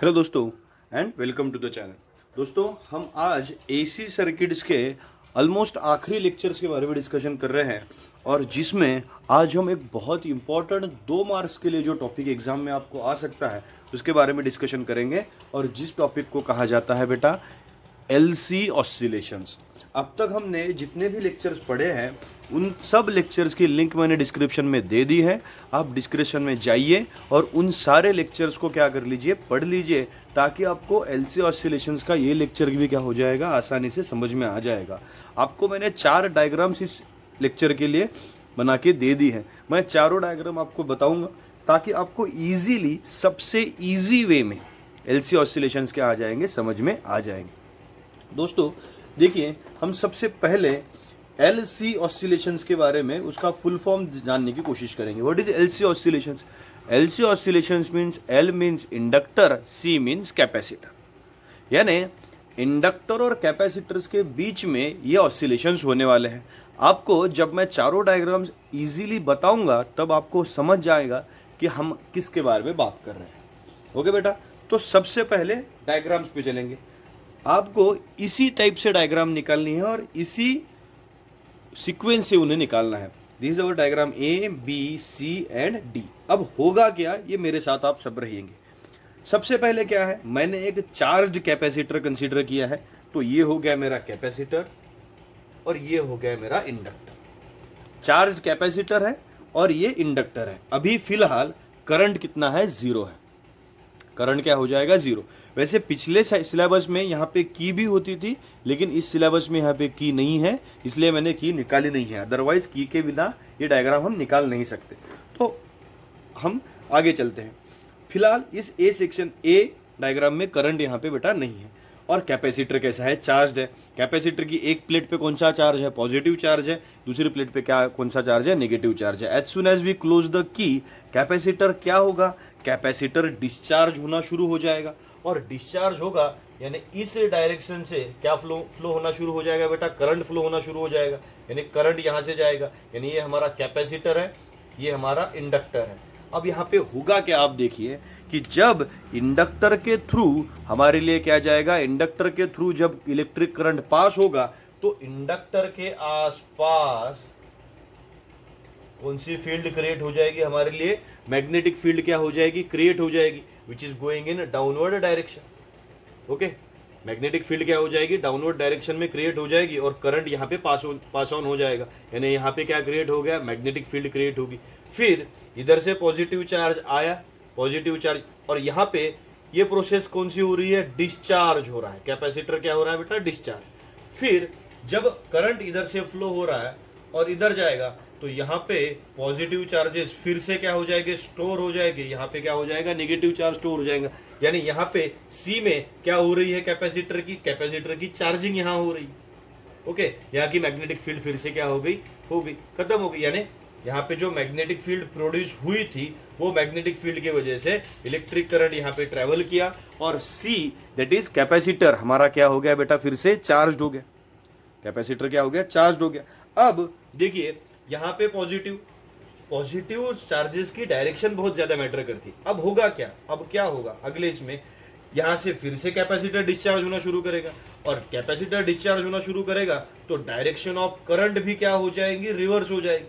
Hello दोस्तों and welcome to the channel. दोस्तों हम आज एसी सर्किट्स के ऑलमोस्ट आखिरी लेक्चर्स के बारे में डिस्कशन कर रहे हैं और जिसमें आज हम एक बहुत इंपॉर्टेंट 2 मार्क्स के लिए जो टॉपिक एग्जाम में आपको आ सकता है उसके बारे में डिस्कशन करेंगे और जिस टॉपिक को कहा जाता है बेटा एलसी ऑसिलेशंस। अब तक हमने जितने भी लेक्चर्स पढ़े हैं उन सब लेक्चर्स की लिंक मैंने डिस्क्रिप्शन में दे दी है। आप डिस्क्रिप्शन में जाइए और उन सारे लेक्चर्स को क्या कर लीजिए, पढ़ लीजिए, ताकि आपको एलसी ऑसिलेशंस का ये लेक्चर भी क्या हो जाएगा, आसानी से समझ में आ जाएगा। आपको मैंने 4 डायग्राम्स इस लेक्चर के लिए बना के दे दी है। मैं चारों डायग्राम आपको बताऊंगा ताकि आपको ईजीली, सबसे ईजी वे में एलसी ऑसिलेशंस क्या आ जाएंगे, समझ में आ जाएंगे। दोस्तों देखिए, हम सबसे पहले एलसी ऑसिलेशंस के बारे में उसका फुल फॉर्म जानने की कोशिश करेंगे। What is LC oscillations? LC oscillations means L means inductor, C means capacitor. यानी इंडक्टर और कैपेसिटर्स के बीच में ये ऑसिलेशंस होने वाले हैं। आपको जब मैं चारों डायग्राम्स इजीली बताऊंगा तब आपको समझ जाएगा कि हम किसके बारे में बात कर रहे हैं। ओके बेटा, तो सबसे पहले डायग्राम्स पे चलेंगे। आपको इसी टाइप से डायग्राम निकालनी है और इसी सीक्वेंस से उन्हें निकालना है। This is our diagram A B C and D. अब होगा क्या, ये मेरे साथ आप सब रहिएंगे। सबसे पहले क्या है, मैंने एक चार्ज्ड कैपेसिटर कंसीडर किया है, तो ये हो गया मेरा कैपेसिटर और ये हो गया मेरा इंडक्टर। चार्ज्ड कैपेसिटर है और ये इंडक्टर है। अभी फिलहाल करंट कितना है, 0 है। करंट क्या हो जाएगा, 0। वैसे पिछले सिलेबस में यहाँ पे की भी होती थी, लेकिन इस सिलेबस में यहाँ पे की नहीं है, इसलिए मैंने की निकाली नहीं है। अदरवाइज की के बिना ये डायग्राम हम निकाल नहीं सकते। तो हम आगे चलते हैं। फिलहाल इस ए सेक्शन ए डायग्राम में करंट यहाँ पे बेटा नहीं है। और कैपेसिटर कैसा है, चार्ज है। कैपेसिटर की एक प्लेट पे कौन सा चार्ज है, पॉजिटिव चार्ज है। दूसरी प्लेट पे क्या कौन सा चार्ज है, नेगेटिव चार्ज है। As soon as we close the key, capacitor क्या होगा, कैपेसिटर डिस्चार्ज होना शुरू हो जाएगा। और डिस्चार्ज होगा यानी इस डायरेक्शन से क्या फ्लो होना शुरू हो जाएगा बेटा, करंट फ्लो होना शुरू हो जाएगा। यानी करंट यहाँ से जाएगा, यानी ये हमारा कैपेसिटर है, ये हमारा इंडक्टर है। अब यहाँ पे होगा क्या, आप देखिए कि जब इंडक्टर के थ्रू हमारे लिए क्या जाएगा, इंडक्टर के थ्रू जब इलेक्ट्रिक करंट पास होगा तो इंडक्टर के आसपास कौन सी फील्ड क्रिएट हो जाएगी हमारे लिए, मैग्नेटिक फील्ड क्या हो जाएगी, क्रिएट हो जाएगी, which is going in downward direction. Okay, magnetic field क्या हो जाएगी, डाउनवर्ड डायरेक्शन में क्रिएट हो जाएगी और करंट यहाँ पे पास ऑन हो जाएगा। यानी यहाँ पे क्या क्रिएट हो गया, मैग्नेटिक फील्ड क्रिएट होगी। फिर इधर से पॉजिटिव चार्ज आया, पॉजिटिव चार्ज, और यहाँ पे ये प्रोसेस कौन सी हो रही है, डिस्चार्ज हो रहा है। कैपेसिटर क्या हो रहा है बेटा, डिस्चार्ज। फिर जब करंट इधर से फ्लो हो रहा है और इधर जाएगा तो यहाँ पे पॉजिटिव चार्जेस फिर से क्या हो जाएंगे, स्टोर हो जाएंगे। यहाँ पे क्या हो जाएगा, नेगेटिव चार्ज स्टोर हो जाएगा। यानी यहाँ पे सी में क्या हो रही है, कैपेसिटर की चार्जिंग यहाँ हो रही है। ओके, यहाँ की मैग्नेटिक फील्ड फिर से क्या हो गई, खत्म हो गई। यानी यहाँ पे जो मैग्नेटिक फील्ड प्रोड्यूस हुई थी वो मैग्नेटिक फील्ड की वजह से इलेक्ट्रिक करंट यहाँ पे ट्रेवल किया और सी दैट इज कैपेसिटर हमारा क्या हो गया बेटा, फिर से चार्ज हो गया। कैपेसिटर क्या हो गया, चार्ज हो गया। अब देखिए यहाँ पे पॉजिटिव चार्जेस की डायरेक्शन बहुत ज्यादा मैटर करती। अब होगा क्या, अब क्या होगा अगले इसमें, यहां से फिर से कैपेसिटर डिस्चार्ज होना शुरू करेगा और कैपेसिटर डिस्चार्ज होना शुरू करेगा तो डायरेक्शन ऑफ करंट भी क्या हो जाएगी, रिवर्स हो जाएगी।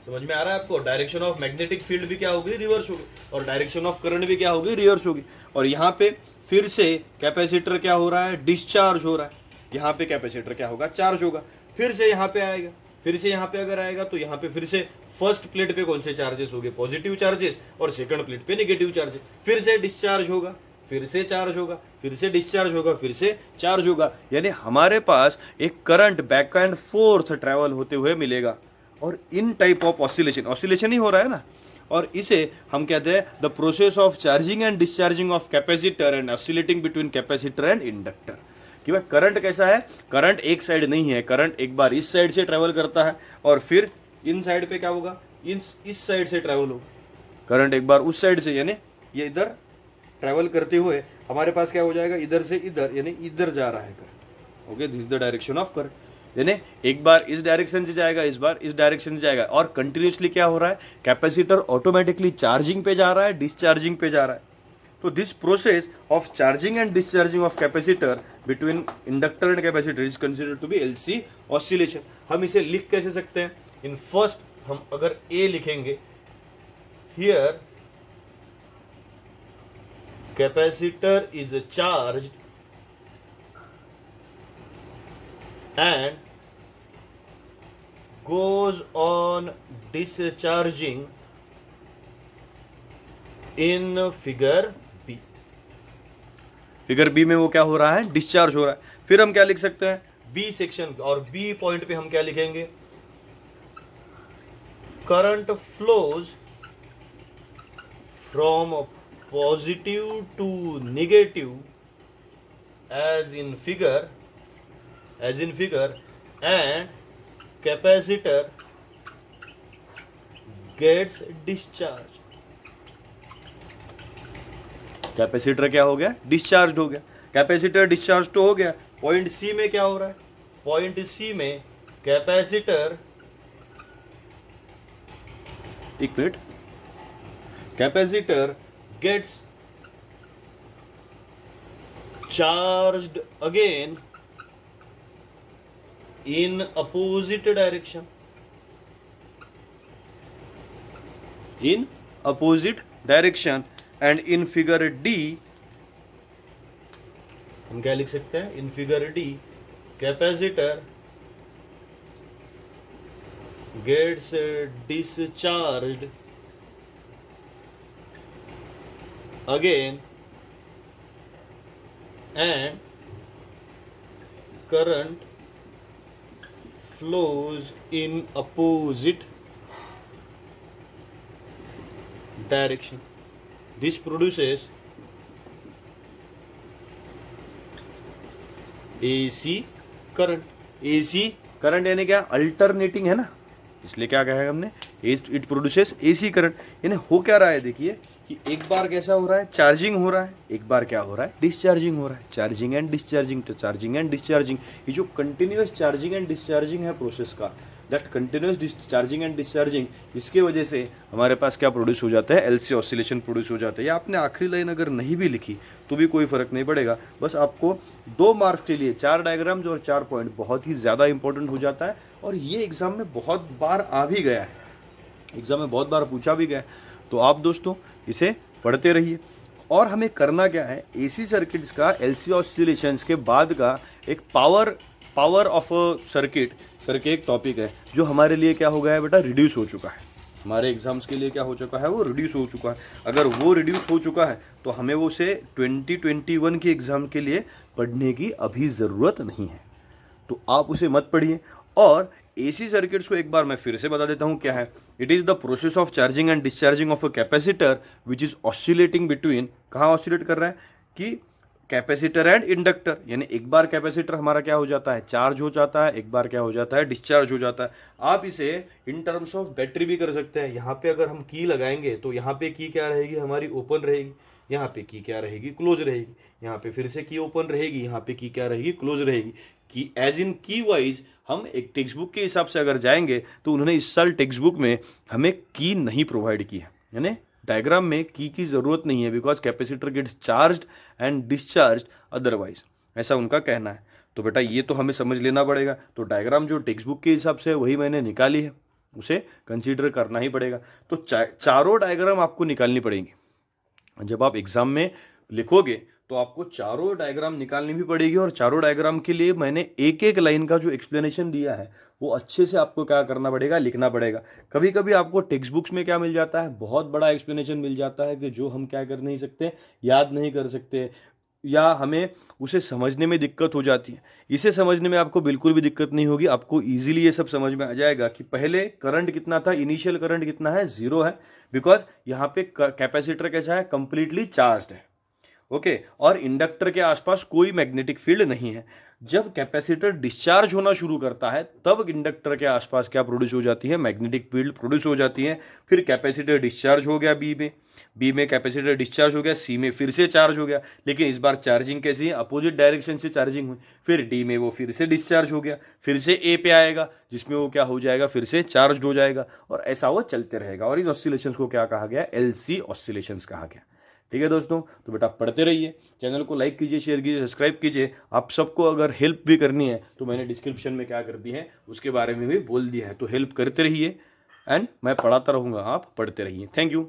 समझ में आ रहा है आपको, डायरेक्शन ऑफ मैग्नेटिक फील्ड भी क्या होगी, रिवर्स होगी, और डायरेक्शन ऑफ करंट भी क्या होगी, रिवर्स होगी। और यहाँ पे फिर से कैपेसिटर क्या हो रहा है, डिस्चार्ज हो रहा है। यहाँ पे कैपेसिटर क्या होगा, चार्ज होगा। फिर से यहाँ पे आएगा, फिर से यहाँ पे अगर आएगा तो यहाँ पे फिर से फर्स्ट प्लेट पे कौन से चार्जेस होंगे, पॉजिटिव चार्जेस, और सेकंड प्लेट पे नेगेटिव चार्जेस। फिर से डिस्चार्ज होगा, फिर से चार्ज होगा, फिर से डिस्चार्ज होगा, फिर से चार्ज होगा। यानी हमारे पास एक current back and fourth travel होते हुए मिलेगा। और इन टाइप ऑफ ऑसिलेशन ही हो रहा है ना, और इसे हम कहते हैं the process of charging and discharging of capacitor and oscillating between capacitor and inductor. कि भाई करंट कैसा है, करंट एक साइड नहीं है, करंट एक बार इस साइड से ट्रेवल करता है और फिर इन साइड पे क्या होगा, इस साइड से ट्रेवल होगा। करंट एक बार उस साइड से, यानी ये इधर ट्रेवल करते हुए हमारे पास क्या हो जाएगा, इधर से इधर, यानी इधर जा रहा है current. Okay, this is the direction of current. यानी एक बार इस डायरेक्शन से जाएगा, इस बार इस डायरेक्शन से जाएगा, और कंटिन्यूसली क्या हो रहा है, कैपेसिटर ऑटोमेटिकली चार्जिंग पे जा रहा है, डिस्चार्जिंग पे जा रहा है। तो this process of charging and discharging of capacitor between inductor and capacitor is considered to be LC oscillation. हम इसे लिख कैसे सकते हैं? इन फर्स्ट हम अगर ए लिखेंगे, here capacitor is charged and goes on discharging in figure B। Figure B में वो क्या हो रहा है? डिस्चार्ज हो रहा है। फिर हम क्या लिख सकते हैं? बी सेक्शन और बी पॉइंट पे हम क्या लिखेंगे? Current flows from positive to negative as in figure and capacitor gets discharged। Capacitor क्या हो गया? डिस्चार्ज हो गया। कैपेसिटर डिस्चार्ज तो हो गया। पॉइंट सी में क्या हो रहा है? पॉइंट सी में कैपेसिटर, एक मिनट, capacitor gets charged again in opposite direction, and in figure D हम क्या लिख सकते हैं? in figure D capacitor gets discharged again and current flows in opposite direction। This produces AC current। AC current यानी क्या? Alternating है ना, इसलिए क्या कहा हमने? It produces AC current. यानी हो क्या रहा है? देखिए कि एक बार कैसा हो रहा है? चार्जिंग हो रहा है, एक बार क्या हो रहा है? डिस्चार्जिंग हो रहा है। चार्जिंग एंड डिस्चार्जिंग, तो चार्जिंग एंड डिस्चार्जिंग, ये जो कंटिन्यूअस चार्जिंग एंड डिस्चार्जिंग है प्रोसेस का, that continuous charging and discharging, इसके वजह से हमारे पास क्या प्रोड्यूस हो जाता है? एलसी ऑसिलेशन प्रोड्यूस हो जाता है। या आपने आखिरी लाइन अगर नहीं भी लिखी तो भी कोई फर्क नहीं पड़ेगा, बस आपको 2 मार्क्स के लिए 4 डायग्राम्स और 4 पॉइंट बहुत ही ज़्यादा इंपॉर्टेंट हो जाता है। और ये एग्जाम में बहुत बार आ भी गया है, एग्जाम में बहुत बार पूछा भी गया है। तो आप दोस्तों इसे पढ़ते रहिए। और हमें करना क्या है? एसी सर्किट्स का एलसी ऑसिलेशंस के बाद का एक पावर ऑफ सर्किट करके एक टॉपिक है, जो हमारे लिए क्या हो गया है बेटा? रिड्यूस हो चुका है। हमारे एग्जाम्स के लिए क्या हो चुका है? वो रिड्यूस हो चुका है। अगर वो रिड्यूस हो चुका है तो हमें वो उसे 2021 के एग्जाम के लिए पढ़ने की अभी ज़रूरत नहीं है, तो आप उसे मत पढ़िए। और एसी सर्किट्स को एक बार मैं फिर से बता देता हूं क्या है। It is the process of charging and discharging of a capacitor which is oscillating between, कहाँ ऑसिलेट कर रहा है? कि कैपेसिटर एंड इंडक्टर। यानी एक बार कैपेसिटर हमारा क्या हो जाता है? चार्ज हो जाता है, एक बार क्या हो जाता है? डिस्चार्ज हो जाता है। आप इसे इन टर्म्स ऑफ बैटरी भी कर सकते हैं। यहाँ पे अगर हम की लगाएंगे तो यहाँ पे की क्या रहेगी? हमारी ओपन रहेगी। यहाँ पे की क्या रहेगी? क्लोज रहेगी। यहाँ पे फिर से की ओपन रहेगी, यहाँ पे की क्या रहेगी? क्लोज रहेगी। कि एज इन की वाइज हम एक टेक्स्ट बुक के हिसाब से अगर जाएंगे तो उन्होंने इस साल टेक्स्ट बुक में हमें की नहीं प्रोवाइड की है, यानी डायग्राम में की ज़रूरत नहीं है, because capacitor gets charged and discharged otherwise, ऐसा उनका कहना है। तो बेटा ये तो हमें समझ लेना पड़ेगा। तो डायग्राम जो टेक्स्ट बुक के हिसाब से वही मैंने निकाली है, उसे कंसीडर करना ही पड़ेगा। तो चारों डायग्राम आपको निकालनी पड़ेंगी। जब आप एग्जाम में लिखोगे तो आपको चारों डायग्राम निकालनी भी पड़ेगी, और चारों डायग्राम के लिए मैंने एक एक लाइन का जो एक्सप्लेनेशन दिया है वो अच्छे से आपको क्या करना पड़ेगा? लिखना पड़ेगा। कभी कभी आपको टेक्स्ट बुक्स में क्या मिल जाता है? बहुत बड़ा एक्सप्लेनेशन मिल जाता है कि जो हम क्या कर नहीं सकते, याद नहीं कर सकते, या हमें उसे समझने में दिक्कत हो जाती है। इसे समझने में आपको बिल्कुल भी दिक्कत नहीं होगी। आपको इजीली ये सब समझ में आ जाएगा कि पहले करंट कितना था, इनिशियल करंट कितना है? 0 है, बिकॉज यहाँ पे कैपेसिटर कैसा है? कंप्लीटली चार्ज्ड है। ओके, और इंडक्टर के आसपास कोई मैग्नेटिक फील्ड नहीं है। जब कैपेसिटर डिस्चार्ज होना शुरू करता है तब इंडक्टर के आसपास क्या प्रोड्यूस हो जाती है? मैग्नेटिक फील्ड प्रोड्यूस हो जाती है। फिर कैपेसिटर डिस्चार्ज हो गया बी में कैपेसिटर डिस्चार्ज हो गया, सी में फिर से चार्ज हो गया, लेकिन इस बार चार्जिंग कैसी है? अपोजिट डायरेक्शन से चार्जिंग हुई। फिर डी में वो फिर से डिस्चार्ज हो गया, फिर से ए पे आएगा जिसमें वो क्या हो जाएगा? फिर से चार्ज हो जाएगा, और ऐसा वो चलते रहेगा। और इन ऑसिलेशंस को क्या कहा गया? एलसी ऑसिलेशंस कहा गया। ठीक है दोस्तों, तो बेटा पढ़ते रहिए, चैनल को लाइक कीजिए, शेयर कीजिए, सब्सक्राइब कीजिए। आप सबको अगर हेल्प भी करनी है तो मैंने डिस्क्रिप्शन में क्या कर दी है उसके बारे में भी बोल दिया है, तो हेल्प करते रहिए एंड मैं पढ़ाता रहूँगा, आप पढ़ते रहिए। Thank you.